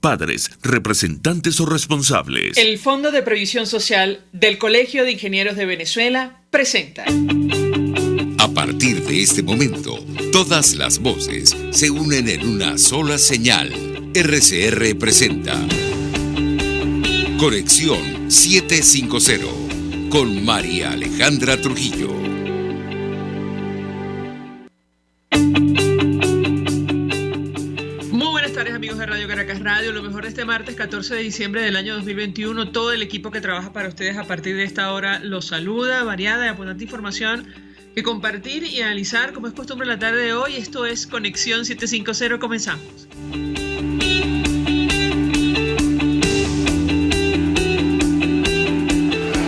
Padres, representantes o responsables. El Fondo de Previsión Social del Colegio de Ingenieros de Venezuela presenta. A partir de este momento, todas las voces se unen en una sola señal. RCR presenta Conexión 750 con María Alejandra Trujillo. Amigos de Radio Caracas Radio, lo mejor de este martes 14 de diciembre del año 2021. Todo el equipo que trabaja para ustedes a partir de esta hora los saluda. Variada y abundante información que compartir y analizar como es costumbre la tarde de hoy. Esto es Conexión 750. Comenzamos.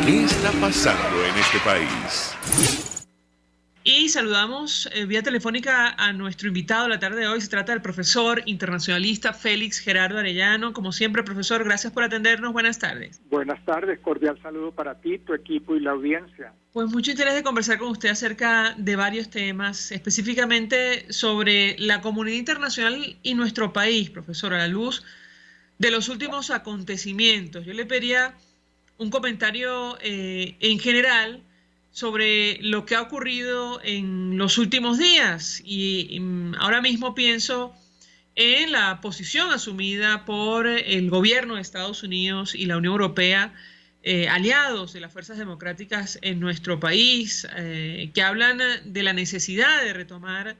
¿Qué está pasando en este país? Y saludamos vía telefónica a nuestro invitado la tarde de hoy. Se trata del profesor internacionalista Félix Gerardo Arellano. Como siempre, profesor, gracias por atendernos. Buenas tardes. Buenas tardes, cordial saludo para ti, tu equipo y la audiencia. Pues mucho interés de conversar con usted acerca de varios temas, específicamente sobre la comunidad internacional y nuestro país, profesor, a la luz de los últimos acontecimientos. Yo le pediría un comentario en general sobre lo que ha ocurrido en los últimos días y ahora mismo pienso en la posición asumida por el gobierno de Estados Unidos y la Unión Europea, aliados de las fuerzas democráticas en nuestro país, que hablan de la necesidad de retomar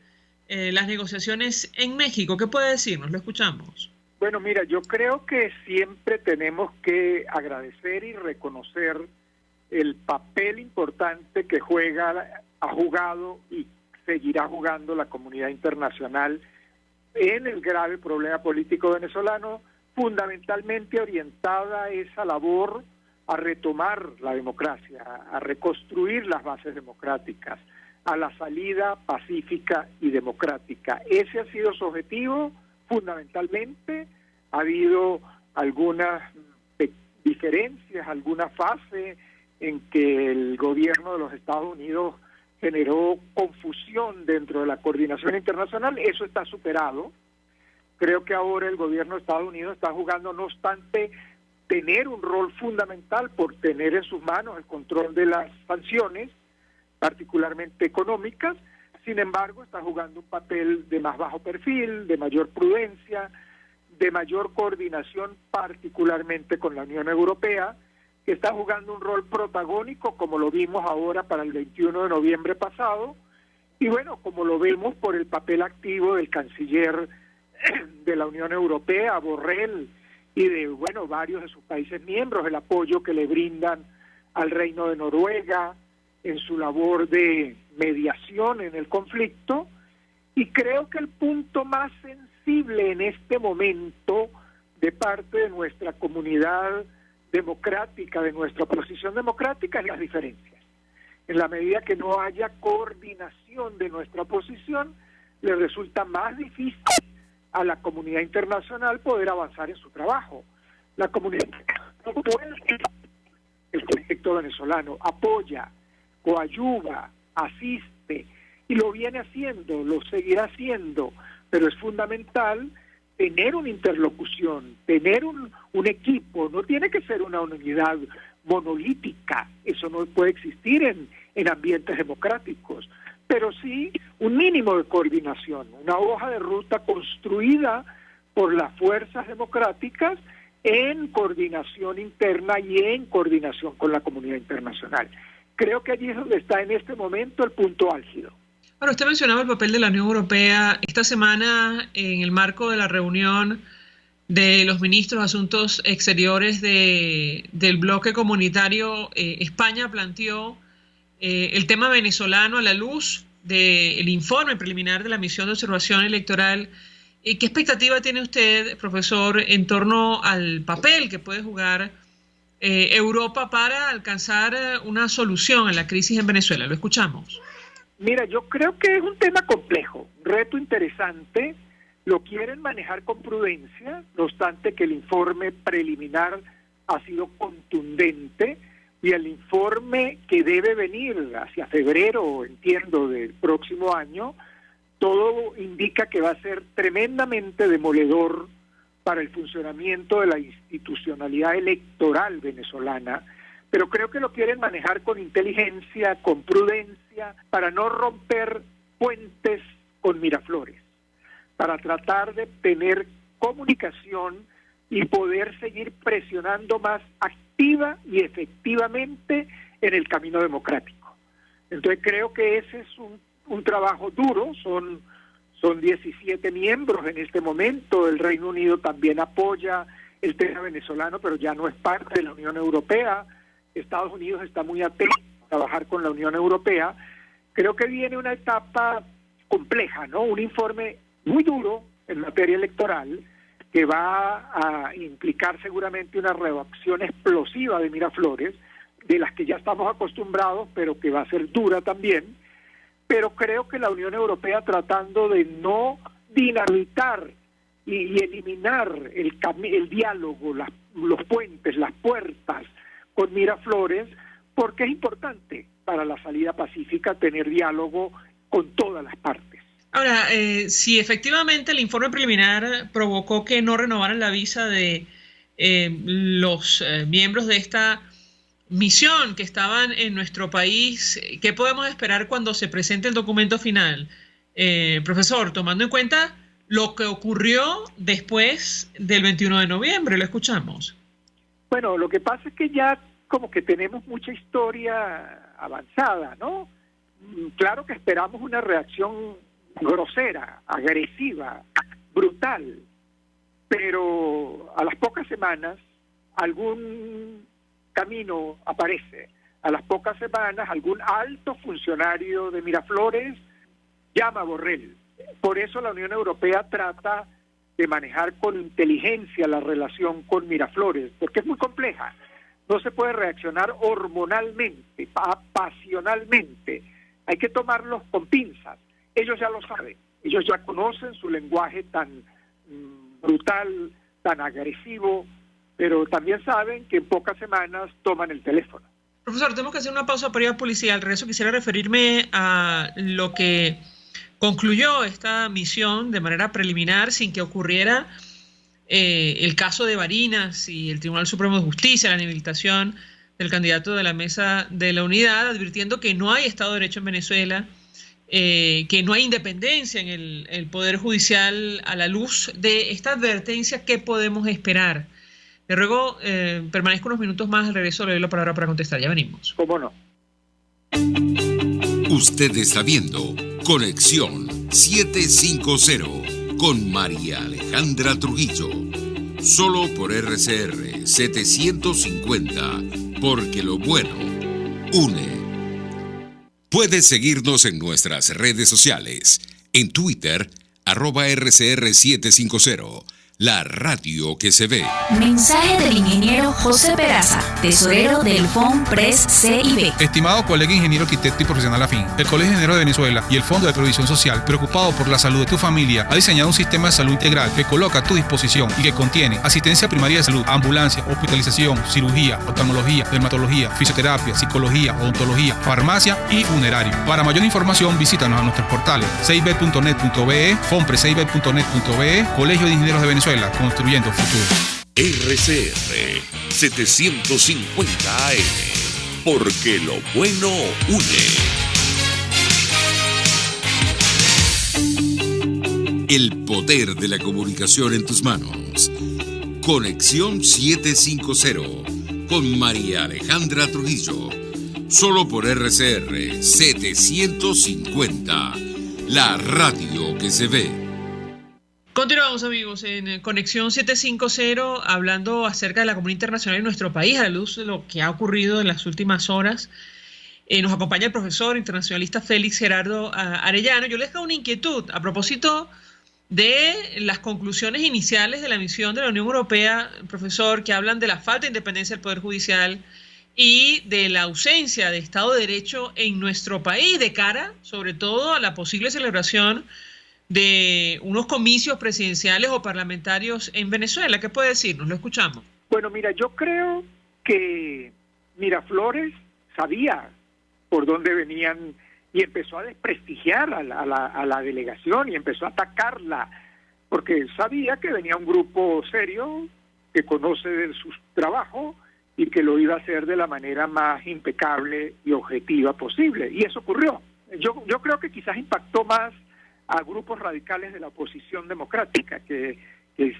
las negociaciones en México. ¿Qué puede decirnos? Lo escuchamos. Bueno, mira, yo creo que siempre tenemos que agradecer y reconocer el papel importante que ha jugado y seguirá jugando la comunidad internacional en el grave problema político venezolano, fundamentalmente orientada a esa labor a retomar la democracia, a reconstruir las bases democráticas, a la salida pacífica y democrática. Ese ha sido su objetivo, fundamentalmente. Ha habido algunas diferencias, alguna fase en que el gobierno de los Estados Unidos generó confusión dentro de la coordinación internacional. Eso está superado. Creo que ahora el gobierno de Estados Unidos está jugando, no obstante, tener un rol fundamental por tener en sus manos el control de las sanciones, particularmente económicas. Sin embargo, está jugando un papel de más bajo perfil, de mayor prudencia, de mayor coordinación, particularmente con la Unión Europea, que está jugando un rol protagónico, como lo vimos ahora para el 21 de noviembre pasado, y bueno, como lo vemos por el papel activo del canciller de la Unión Europea, Borrell, y de, bueno, varios de sus países miembros, el apoyo que le brindan al Reino de Noruega en su labor de mediación en el conflicto. Y creo que el punto más sensible en este momento de parte de nuestra comunidad democrática, de nuestra oposición democrática, es las diferencias. En la medida que no haya coordinación de nuestra oposición, le resulta más difícil a la comunidad internacional poder avanzar en su trabajo. La comunidad no puede el conflicto venezolano, apoya, coadyuva, asiste, y lo viene haciendo, lo seguirá haciendo, pero es fundamental tener una interlocución, tener un equipo. No tiene que ser una unidad monolítica, eso no puede existir en ambientes democráticos, pero sí un mínimo de coordinación, una hoja de ruta construida por las fuerzas democráticas en coordinación interna y en coordinación con la comunidad internacional. Creo que allí es donde está en este momento el punto álgido. Bueno, usted mencionaba el papel de la Unión Europea. Esta semana, en el marco de la reunión de los ministros de Asuntos Exteriores del bloque comunitario, España planteó el tema venezolano a la luz del informe preliminar de la misión de observación electoral. ¿Qué expectativa tiene usted, profesor, en torno al papel que puede jugar Europa para alcanzar una solución a la crisis en Venezuela? Lo escuchamos. Mira, yo creo que es un tema complejo, un reto interesante. Lo quieren manejar con prudencia, no obstante que el informe preliminar ha sido contundente, y el informe que debe venir hacia febrero, entiendo, del próximo año, todo indica que va a ser tremendamente demoledor para el funcionamiento de la institucionalidad electoral venezolana, pero creo que lo quieren manejar con inteligencia, con prudencia, para no romper puentes con Miraflores, para tratar de tener comunicación y poder seguir presionando más activa y efectivamente en el camino democrático. Entonces creo que ese es un trabajo duro, son 17 miembros en este momento, el Reino Unido también apoya el tema venezolano, pero ya no es parte de la Unión Europea, Estados Unidos está muy atento a trabajar con la Unión Europea. Creo que viene una etapa compleja, ¿no? Un informe muy duro en materia electoral que va a implicar seguramente una reacción explosiva de Miraflores, de las que ya estamos acostumbrados, pero que va a ser dura también. Pero creo que la Unión Europea, tratando de no dinamitar y eliminar el diálogo, los puentes, las puertas con Miraflores, porque es importante para la salida pacífica tener diálogo con todas las partes. Ahora, si efectivamente el informe preliminar provocó que no renovaran la visa de los miembros de esta misión que estaban en nuestro país, ¿qué podemos esperar cuando se presente el documento final? Profesor, tomando en cuenta lo que ocurrió después del 21 de noviembre, lo escuchamos. Bueno, lo que pasa es que ya como que tenemos mucha historia avanzada, ¿no? Claro que esperamos una reacción grosera, agresiva, brutal, pero a las pocas semanas algún camino aparece. A las pocas semanas algún alto funcionario de Miraflores llama a Borrell. Por eso la Unión Europea trata de manejar con inteligencia la relación con Miraflores, porque es muy compleja. No se puede reaccionar hormonalmente, pasionalmente. Hay que tomarlos con pinzas. Ellos ya lo saben. Ellos ya conocen su lenguaje tan brutal, tan agresivo, pero también saben que en pocas semanas toman el teléfono. Profesor, tenemos que hacer una pausa para ir a policía. Al regreso quisiera referirme a lo que concluyó esta misión de manera preliminar sin que ocurriera el caso de Barinas y el Tribunal Supremo de Justicia, la inhabilitación del candidato de la Mesa de la Unidad, advirtiendo que no hay Estado de Derecho en Venezuela, que no hay independencia en el Poder Judicial. A la luz de esta advertencia, ¿qué podemos esperar? Le ruego, permanezco unos minutos más, al regreso le doy la palabra para contestar. Ya venimos. ¿Cómo no? Usted está viendo Conexión 750 con María Alejandra Trujillo. Solo por RCR 750, porque lo bueno une. Puedes seguirnos en nuestras redes sociales. En Twitter, @RCR750. La radio que se ve. Mensaje del ingeniero José Peraza, tesorero del FONPRES CIB. Estimado colega ingeniero arquitecto y profesional afín, el Colegio de Ingenieros de Venezuela y el Fondo de Previsión Social, preocupado por la salud de tu familia, ha diseñado un sistema de salud integral que coloca a tu disposición y que contiene asistencia primaria de salud, ambulancia, hospitalización, cirugía, oftalmología, dermatología, fisioterapia, psicología, odontología, farmacia y funerario. Para mayor información, visítanos a nuestros portales cib.net.be, fonprescib.net.be, Colegio de Ingenieros de Venezuela, construyendo futuro. RCR 750 AM, porque lo bueno une. El poder de la comunicación en tus manos. Conexión 750 con María Alejandra Trujillo. Solo por RCR 750, la radio que se ve. Continuamos, amigos, en Conexión 750, hablando acerca de la comunidad internacional en nuestro país, a la luz de lo que ha ocurrido en las últimas horas. Nos acompaña el profesor internacionalista Félix Gerardo Arellano. Yo les dejo una inquietud a propósito de las conclusiones iniciales de la misión de la Unión Europea, profesor, que hablan de la falta de independencia del Poder Judicial y de la ausencia de Estado de Derecho en nuestro país, de cara, sobre todo, a la posible celebración de unos comicios presidenciales o parlamentarios en Venezuela. ¿Qué puede decirnos? Lo escuchamos. Bueno, mira, yo creo que Miraflores sabía por dónde venían y empezó a desprestigiar a la delegación y empezó a atacarla porque sabía que venía un grupo serio que conoce de su trabajo y que lo iba a hacer de la manera más impecable y objetiva posible. Y eso ocurrió. Yo creo que quizás impactó más a grupos radicales de la oposición democrática, que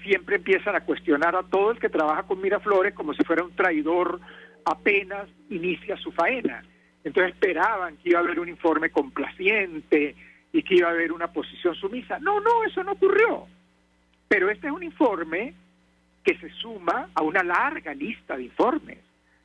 siempre empiezan a cuestionar a todo el que trabaja con Miraflores como si fuera un traidor apenas inicia su faena. Entonces esperaban que iba a haber un informe complaciente y que iba a haber una posición sumisa. No, eso no ocurrió. Pero este es un informe que se suma a una larga lista de informes,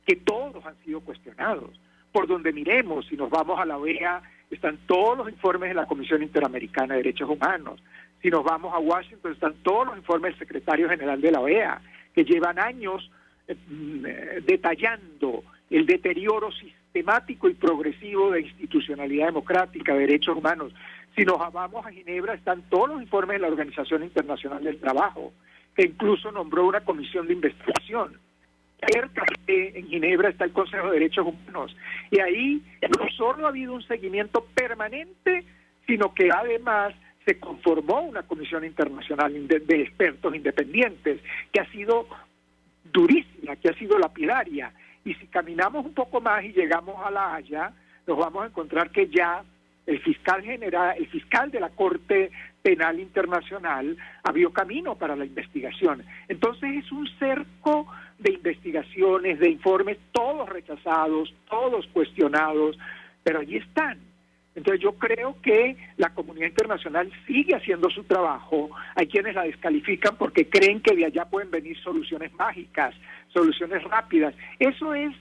que todos han sido cuestionados. Por donde miremos, si nos vamos a la OEA, están todos los informes de la Comisión Interamericana de Derechos Humanos. Si nos vamos a Washington, están todos los informes del secretario general de la OEA, que llevan años detallando el deterioro sistemático y progresivo de institucionalidad democrática, de derechos humanos. Si nos vamos a Ginebra, están todos los informes de la Organización Internacional del Trabajo, que incluso nombró una comisión de investigación. Cerca en Ginebra está el Consejo de Derechos Humanos, y ahí no solo ha habido un seguimiento permanente, sino que además se conformó una comisión internacional de expertos independientes, que ha sido durísima, que ha sido lapidaria. Y si caminamos un poco más y llegamos a La Haya, nos vamos a encontrar que ya el fiscal de la Corte Penal Internacional abrió camino para la investigación. Entonces es un cerco de investigaciones, de informes, todos rechazados, todos cuestionados, pero allí están. Entonces yo creo que la comunidad internacional sigue haciendo su trabajo. Hay quienes la descalifican porque creen que de allá pueden venir soluciones mágicas, soluciones rápidas. Eso es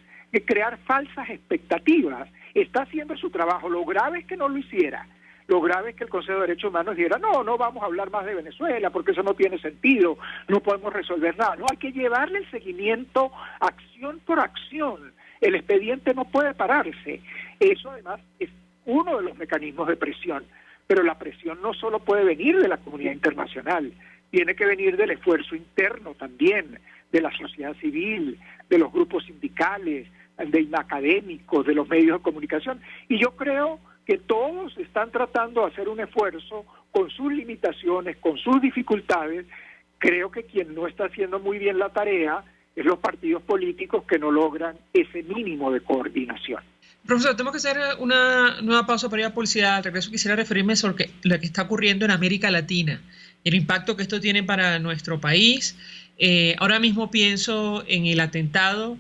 crear falsas expectativas. Está haciendo su trabajo. Lo grave es que no lo hiciera. Lo grave es que el Consejo de Derechos Humanos dijera, no vamos a hablar más de Venezuela porque eso no tiene sentido, no podemos resolver nada. No, hay que llevarle el seguimiento acción por acción. El expediente no puede pararse. Eso además es uno de los mecanismos de presión, pero la presión no solo puede venir de la comunidad internacional, tiene que venir del esfuerzo interno también, de la sociedad civil, de los grupos sindicales, de académicos, de los medios de comunicación, y yo creo que todos están tratando de hacer un esfuerzo con sus limitaciones, con sus dificultades. Creo que quien no está haciendo muy bien la tarea es los partidos políticos que no logran ese mínimo de coordinación. Profesor, tenemos que hacer una nueva pausa para ir a publicidad. Al regreso quisiera referirme sobre lo que está ocurriendo en América Latina, el impacto que esto tiene para nuestro país. Ahora mismo pienso en el atentado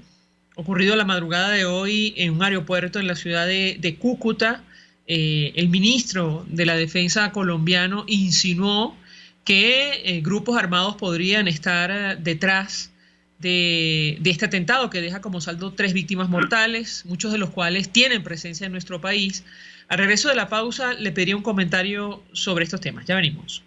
ocurrido la madrugada de hoy en un aeropuerto en la ciudad de Cúcuta. El ministro de la Defensa colombiano insinuó que grupos armados podrían estar detrás de este atentado que deja como saldo 3 víctimas mortales, muchos de los cuales tienen presencia en nuestro país. Al regreso de la pausa le pediría un comentario sobre estos temas. Ya venimos.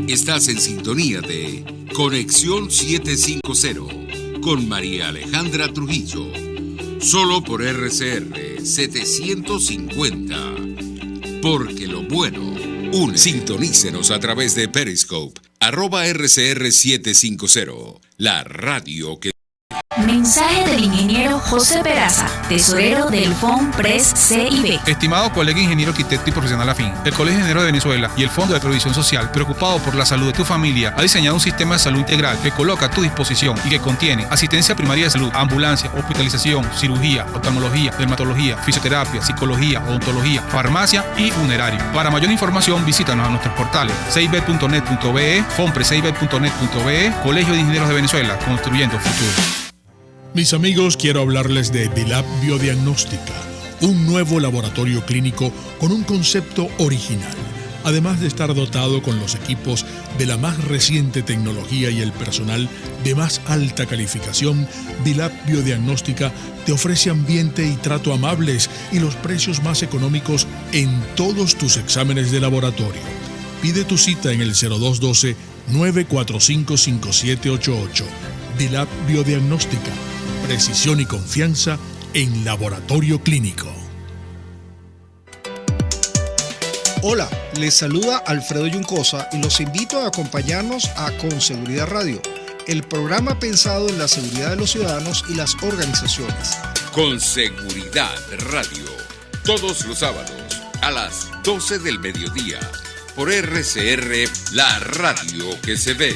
Estás en sintonía de Conexión 750 con María Alejandra Trujillo. Solo por RCR 750. Porque lo bueno une. Sintonícenos a través de Periscope. @RCR750, la radio que... Mensaje del ingeniero José Peraza, tesorero del FONPRES CIB. Estimado colega ingeniero, arquitecto y profesional afín, el Colegio de Ingenieros de Venezuela y el Fondo de Previsión Social, preocupado por la salud de tu familia, ha diseñado un sistema de salud integral que coloca a tu disposición y que contiene asistencia primaria de salud, ambulancia, hospitalización, cirugía, oftalmología, dermatología, fisioterapia, psicología, odontología, farmacia y funerario. Para mayor información, visítanos a nuestros portales cib.net.be, fonprescib.net.be, Colegio de Ingenieros de Venezuela, construyendo futuro. Mis amigos, quiero hablarles de Dilab Biodiagnóstica, un nuevo laboratorio clínico con un concepto original. Además de estar dotado con los equipos de la más reciente tecnología y el personal de más alta calificación, Dilab Biodiagnóstica te ofrece ambiente y trato amables y los precios más económicos en todos tus exámenes de laboratorio. Pide tu cita en el 0212-945-5788. Dilab Biodiagnóstica. Precisión y confianza en laboratorio clínico. Hola, les saluda Alfredo Yuncosa y los invito a acompañarnos a Con Seguridad Radio, el programa pensado en la seguridad de los ciudadanos y las organizaciones. Con Seguridad Radio, todos los sábados a las 12 del mediodía, por RCR, la radio que se ve.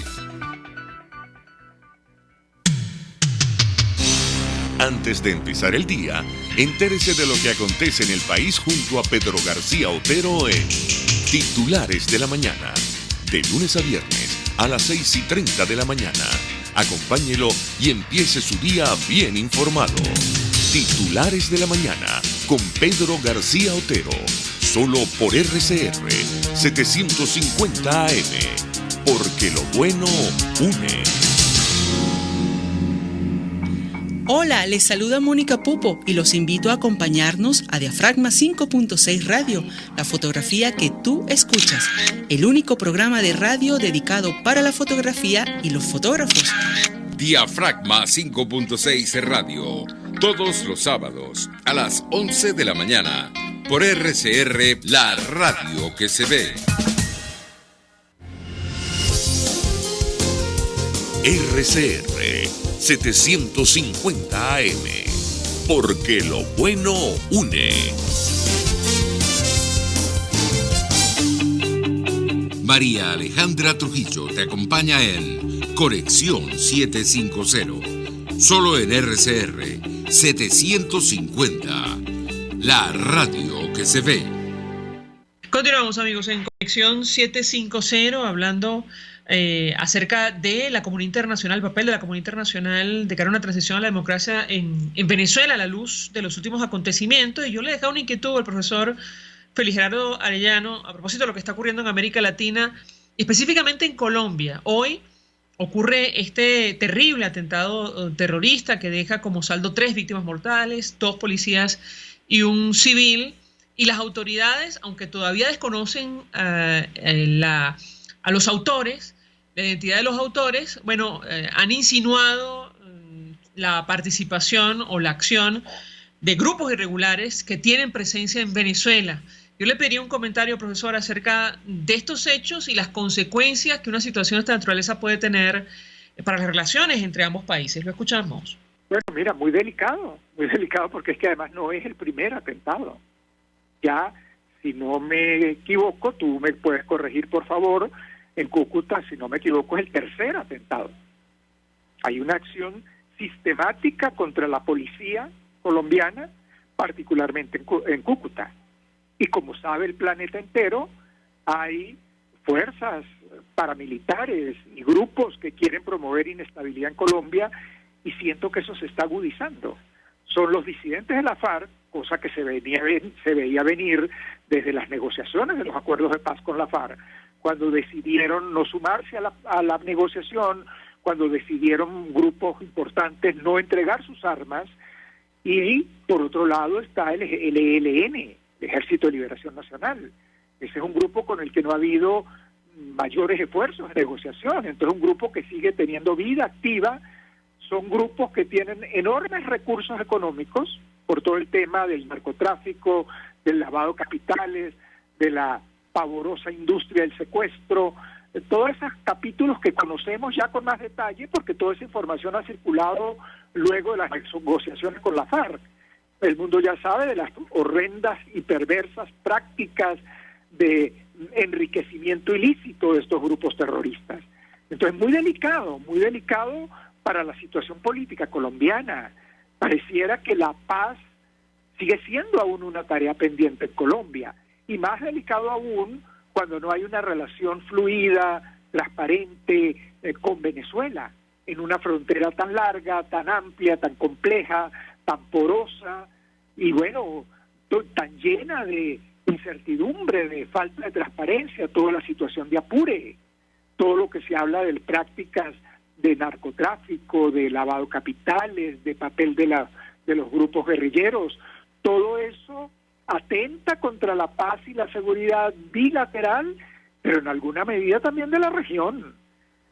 Antes de empezar el día, entérese de lo que acontece en el país junto a Pedro García Otero en Titulares de la Mañana. De lunes a viernes a las 6:30 de la mañana. Acompáñelo y empiece su día bien informado. Titulares de la Mañana con Pedro García Otero. Solo por RCR 750 AM. Porque lo bueno une. Hola, les saluda Mónica Pupo y los invito a acompañarnos a Diafragma 5.6 Radio, la fotografía que tú escuchas, el único programa de radio dedicado para la fotografía y los fotógrafos. Diafragma 5.6 Radio, todos los sábados a las 11 de la mañana, por RCR, la radio que se ve. RCR 750 AM. Porque lo bueno une. María Alejandra Trujillo te acompaña en Conexión 750. Solo en RCR 750. La radio que se ve. Continuamos, amigos, en Conexión 750, hablando acerca de la comunidad internacional, el papel de la comunidad internacional de cara a una transición a la democracia en Venezuela a la luz de los últimos acontecimientos. Y yo le dejaba una inquietud al profesor Félix Gerardo Arellano a propósito de lo que está ocurriendo en América Latina, específicamente en Colombia. Hoy ocurre este terrible atentado terrorista que deja como saldo 3 víctimas mortales, 2 policías y un civil. Y las autoridades, aunque todavía desconocen a los autores, la identidad de los autores, bueno, han insinuado la participación o la acción de grupos irregulares que tienen presencia en Venezuela. Yo le pediría un comentario, profesor, acerca de estos hechos y las consecuencias que una situación de esta naturaleza puede tener para las relaciones entre ambos países. Lo escuchamos. Bueno, mira, muy delicado porque es que además no es el primer atentado. Ya, si no me equivoco, tú me puedes corregir, por favor, en Cúcuta, si no me equivoco, es el tercer atentado. Hay una acción sistemática contra la policía colombiana, particularmente en Cúcuta. Y como sabe el planeta entero, hay fuerzas paramilitares y grupos que quieren promover inestabilidad en Colombia, y siento que eso se está agudizando. Son los disidentes de la FARC, cosa que se veía venir desde las negociaciones de los acuerdos de paz con la FARC, cuando decidieron no sumarse a la negociación, cuando decidieron grupos importantes no entregar sus armas. Y por otro lado está el ELN, el Ejército de Liberación Nacional. Ese es un grupo con el que no ha habido mayores esfuerzos de negociación, entonces un grupo que sigue teniendo vida activa. Son grupos que tienen enormes recursos económicos por todo el tema del narcotráfico, del lavado de capitales, de la pavorosa industria del secuestro, todos esos capítulos que conocemos ya con más detalle, porque toda esa información ha circulado luego de las negociaciones con la FARC. El mundo ya sabe de las horrendas y perversas prácticas de enriquecimiento ilícito de estos grupos terroristas. Entonces, muy delicado para la situación política colombiana. Pareciera que la paz sigue siendo aún una tarea pendiente en Colombia, y más delicado aún cuando no hay una relación fluida, transparente con Venezuela, en una frontera tan larga, tan amplia, tan compleja, tan porosa, y bueno, tan llena de incertidumbre, de falta de transparencia, toda la situación de apure, todo lo que se habla de prácticas de narcotráfico, de lavado de capitales, de papel de los grupos guerrilleros. Todo eso atenta contra la paz y la seguridad bilateral, pero en alguna medida también de la región.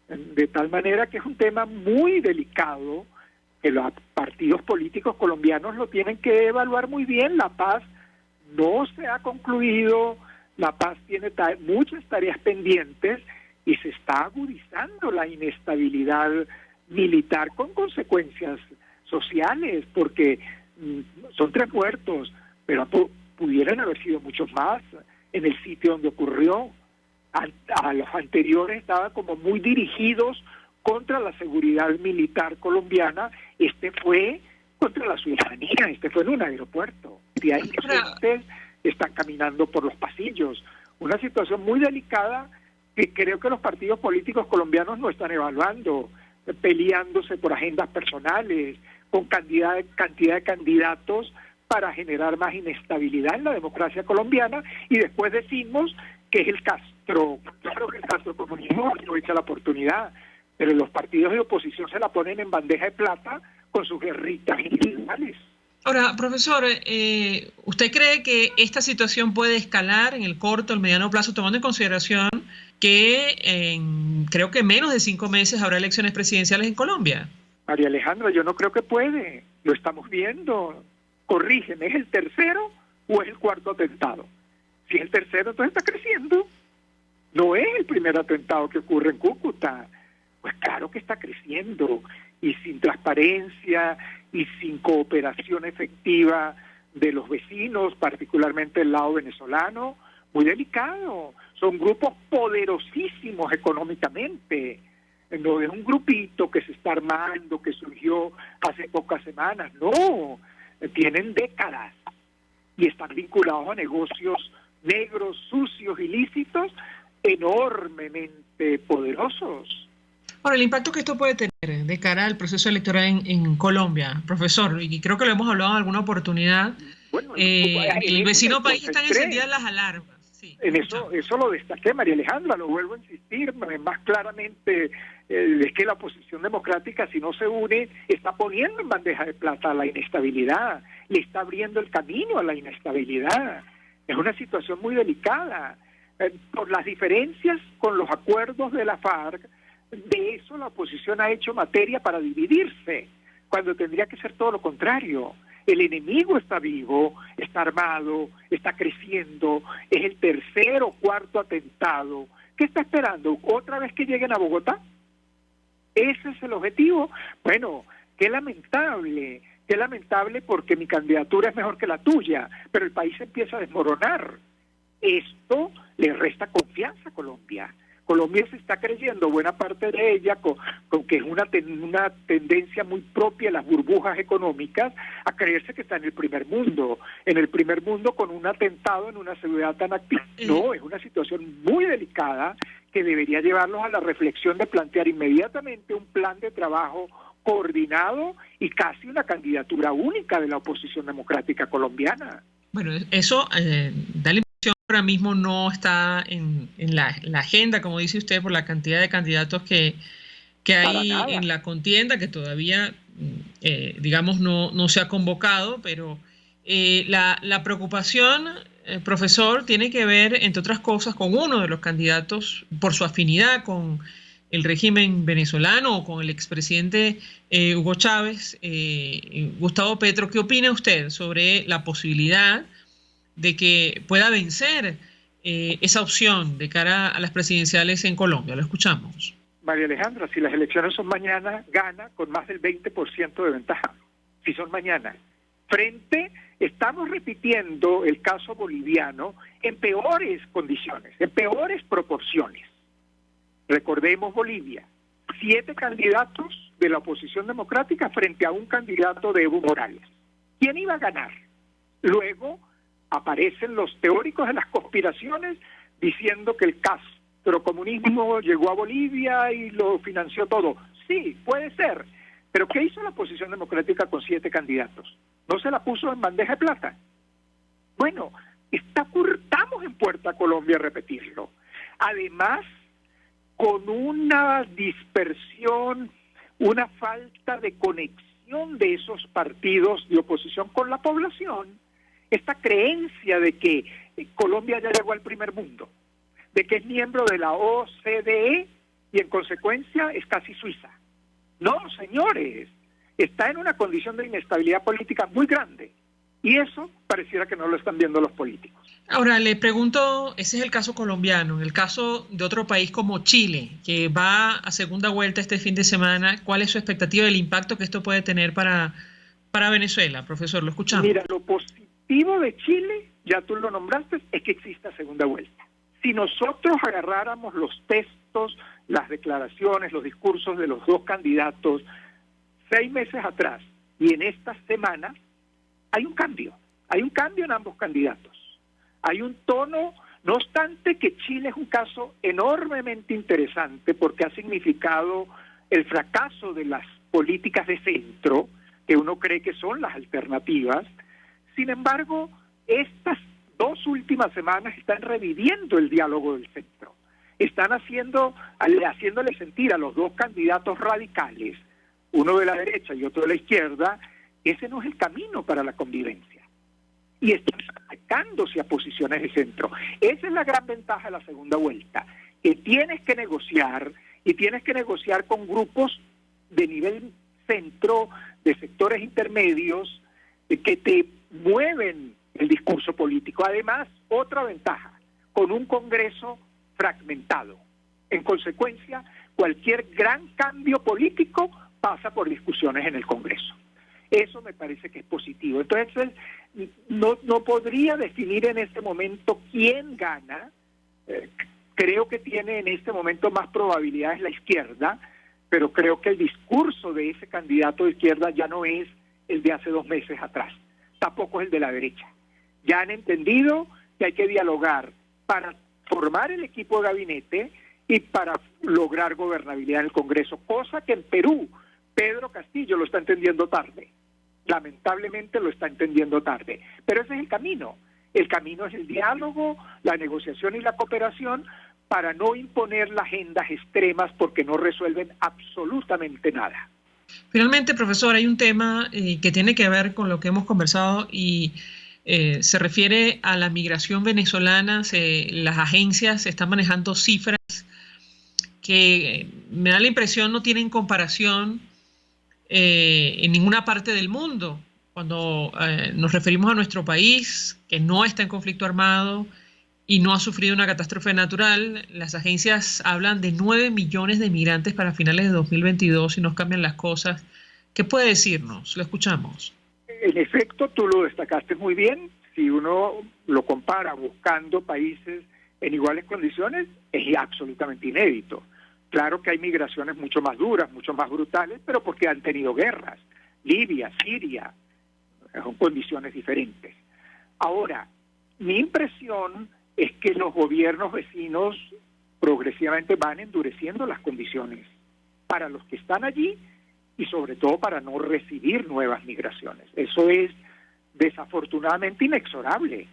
De tal manera que es un tema muy delicado, que los partidos políticos colombianos lo tienen que evaluar muy bien. La paz no se ha concluido, la paz tiene muchas tareas pendientes, y se está agudizando la inestabilidad militar con consecuencias sociales, porque son 3 muertos, pero pudieran haber sido muchos más en el sitio donde ocurrió. A los anteriores estaban como muy dirigidos contra la seguridad militar colombiana. Este fue contra la ciudadanía, este fue en un aeropuerto. De ahí ustedes están caminando por los pasillos. Una situación muy delicada que creo que los partidos políticos colombianos no están evaluando, peleándose por agendas personales, con cantidad de candidatos para generar más inestabilidad en la democracia colombiana, y después decimos que es el Castro. Claro que el Castro comunismo aprovecha la oportunidad, pero los partidos de oposición se la ponen en bandeja de plata con sus guerritas individuales. Ahora, profesor, ¿usted cree que esta situación puede escalar en el corto, el mediano plazo, tomando en consideración que creo que menos de 5 meses habrá elecciones presidenciales en Colombia? María Alejandra, yo no creo que puede. Lo estamos viendo. Corrígeme, ¿es el tercero o es el cuarto atentado? Si es el tercero, entonces está creciendo. No es el primer atentado que ocurre en Cúcuta. Pues claro que está creciendo, y sin transparencia y sin cooperación efectiva de los vecinos, particularmente el lado venezolano, muy delicado. Son grupos poderosísimos económicamente. No es un grupito que se está armando, que surgió hace pocas semanas. No, tienen décadas y están vinculados a negocios negros, sucios, ilícitos, enormemente poderosos. Ahora, el impacto que esto puede tener de cara al proceso electoral en Colombia, profesor, y creo que lo hemos hablado en alguna oportunidad, bueno, el vecino país están encendidas las alarmas. Sí, en eso lo destaqué, María Alejandra, lo vuelvo a insistir más claramente, es que la oposición democrática, si no se une, está poniendo en bandeja de plata la inestabilidad, le está abriendo el camino a la inestabilidad. Es una situación muy delicada. Por las diferencias con los acuerdos de la FARC, de eso la oposición ha hecho materia para dividirse, cuando tendría que ser todo lo contrario. El enemigo está vivo, está armado, está creciendo, es el tercer o cuarto atentado. ¿Qué está esperando? ¿Otra vez que lleguen a Bogotá? ¿Ese es el objetivo? Bueno, qué lamentable porque mi candidatura es mejor que la tuya, pero el país empieza a desmoronar. Esto le resta confianza a Colombia. Colombia se está creyendo, buena parte de ella, con que es una tendencia muy propia de las burbujas económicas, a creerse que está en el primer mundo con un atentado en una ciudad tan activa. No, es una situación muy delicada que debería llevarlos a la reflexión de plantear inmediatamente un plan de trabajo coordinado y casi una candidatura única de la oposición democrática colombiana. Bueno, eso da la impresión que ahora mismo no está en la agenda, como dice usted, por la cantidad de candidatos que hay en la contienda, que todavía, digamos, no se ha convocado, pero la preocupación, profesor, tiene que ver, entre otras cosas, con uno de los candidatos por su afinidad con el régimen venezolano o con el expresidente Hugo Chávez, Gustavo Petro. ¿Qué opina usted sobre la posibilidad de que pueda vencer esa opción de cara a las presidenciales en Colombia? Lo escuchamos. María Alejandra, si las elecciones son mañana, gana con más del 20% de ventaja. Si son mañana. Estamos repitiendo el caso boliviano en peores condiciones, en peores proporciones. Recordemos Bolivia, 7 candidatos de la oposición democrática frente a un candidato de Evo Morales. ¿Quién iba a ganar? Luego aparecen los teóricos de las conspiraciones diciendo que el castrocomunismo llegó a Bolivia y lo financió todo. Sí, puede ser. Pero ¿qué hizo la oposición democrática con 7 candidatos? ¿No se la puso en bandeja de plata? Bueno, estamos en puerta Colombia a repetirlo. Además, con una dispersión, una falta de conexión de esos partidos de oposición con la población, esta creencia de que Colombia ya llegó al primer mundo, de que es miembro de la OCDE y en consecuencia es casi Suiza. No, señores, está en una condición de inestabilidad política muy grande y eso pareciera que no lo están viendo los políticos. Ahora, le pregunto, ese es el caso colombiano, en el caso de otro país como Chile, que va a segunda vuelta este fin de semana, ¿cuál es su expectativa del impacto que esto puede tener para Venezuela? Profesor, lo escuchamos. Mira, lo positivo de Chile, ya tú lo nombraste, es que exista segunda vuelta. Si nosotros agarráramos los textos, las declaraciones, los discursos de los dos candidatos 6 meses atrás y en estas semanas, hay un cambio en ambos candidatos. Hay un tono, no obstante que Chile es un caso enormemente interesante porque ha significado el fracaso de las políticas de centro, que uno cree que son las alternativas. Sin embargo, estas 2 últimas semanas están reviviendo el diálogo del centro. Están haciéndole sentir a los dos candidatos radicales, uno de la derecha y otro de la izquierda, que ese no es el camino para la convivencia. Y están acercándose a posiciones de centro. Esa es la gran ventaja de la segunda vuelta, que tienes que negociar, y tienes que negociar con grupos de nivel centro, de sectores intermedios, que te mueven el discurso político. Además, otra ventaja, con un Congreso fragmentado. En consecuencia, cualquier gran cambio político pasa por discusiones en el Congreso. Eso me parece que es positivo. Entonces, no podría definir en este momento quién gana. Creo que tiene en este momento más probabilidades la izquierda, pero creo que el discurso de ese candidato de izquierda ya no es el de hace 2 meses atrás. Tampoco es el de la derecha. Ya han entendido que hay que dialogar para formar el equipo de gabinete y para lograr gobernabilidad en el Congreso, cosa que en Perú Pedro Castillo lo está entendiendo tarde. Lamentablemente lo está entendiendo tarde. Pero ese es el camino. El camino es el diálogo, la negociación y la cooperación para no imponer las agendas extremas porque no resuelven absolutamente nada. Finalmente, profesor, hay un tema que tiene que ver con lo que hemos conversado y se refiere a la migración venezolana. Las agencias están manejando cifras que me da la impresión no tienen comparación en ninguna parte del mundo. Cuando nos referimos a nuestro país, que no está en conflicto armado y no ha sufrido una catástrofe natural, las agencias hablan de 9 millones de migrantes para finales de 2022 si nos cambian las cosas. ¿Qué puede decirnos? Lo escuchamos. En efecto, tú lo destacaste muy bien. Si uno lo compara buscando países en iguales condiciones, es absolutamente inédito. Claro que hay migraciones mucho más duras, mucho más brutales, pero porque han tenido guerras. Libia, Siria, son condiciones diferentes. Ahora, mi impresión es que los gobiernos vecinos progresivamente van endureciendo las condiciones para los que están allí y sobre todo para no recibir nuevas migraciones. Eso es desafortunadamente inexorable,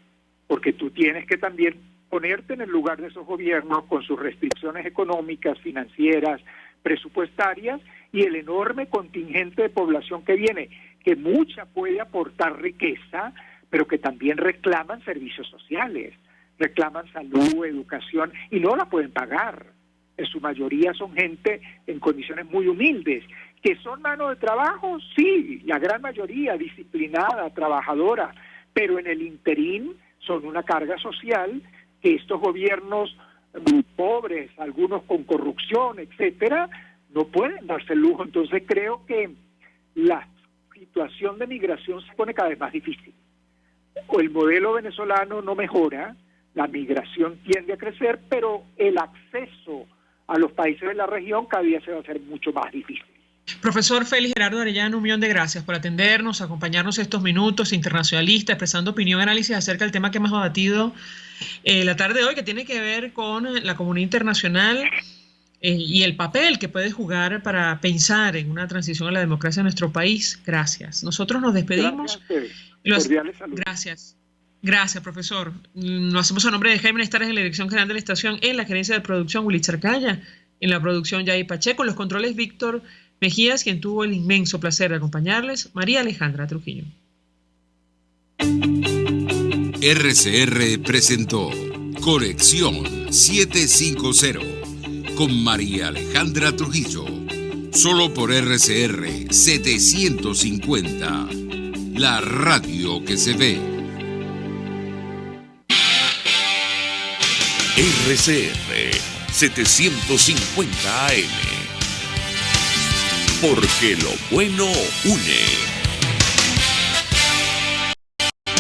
porque tú tienes que también ponerte en el lugar de esos gobiernos con sus restricciones económicas, financieras, presupuestarias y el enorme contingente de población que viene, que mucha puede aportar riqueza, pero que también reclaman servicios sociales, reclaman salud, educación, y no la pueden pagar. En su mayoría son gente en condiciones muy humildes, que son mano de trabajo, sí, la gran mayoría disciplinada, trabajadora, pero en el interín son una carga social que estos gobiernos muy pobres, algunos con corrupción, etcétera, no pueden darse el lujo. Entonces creo que la situación de migración se pone cada vez más difícil. El modelo venezolano no mejora, la migración tiende a crecer, pero el acceso a los países de la región cada día se va a hacer mucho más difícil. Profesor Félix Gerardo Arellano, 1.000.000 de gracias por atendernos, acompañarnos estos minutos, internacionalista, expresando opinión y análisis acerca del tema que hemos debatido la tarde de hoy, que tiene que ver con la comunidad internacional y el papel que puede jugar para pensar en una transición a la democracia en nuestro país. Gracias. Nosotros nos despedimos. Gracias. Gracias, profesor. Lo hacemos a nombre de Jaime Estares en la dirección general de la estación, en la gerencia de producción Willy Charcaya, en la producción Yair Pacheco, en los controles Víctor Mejías, quien tuvo el inmenso placer de acompañarles, María Alejandra Trujillo. RCR presentó Conexión 750 con María Alejandra Trujillo, solo por RCR 750, la radio que se ve. RCR 750 AM. Porque lo bueno une.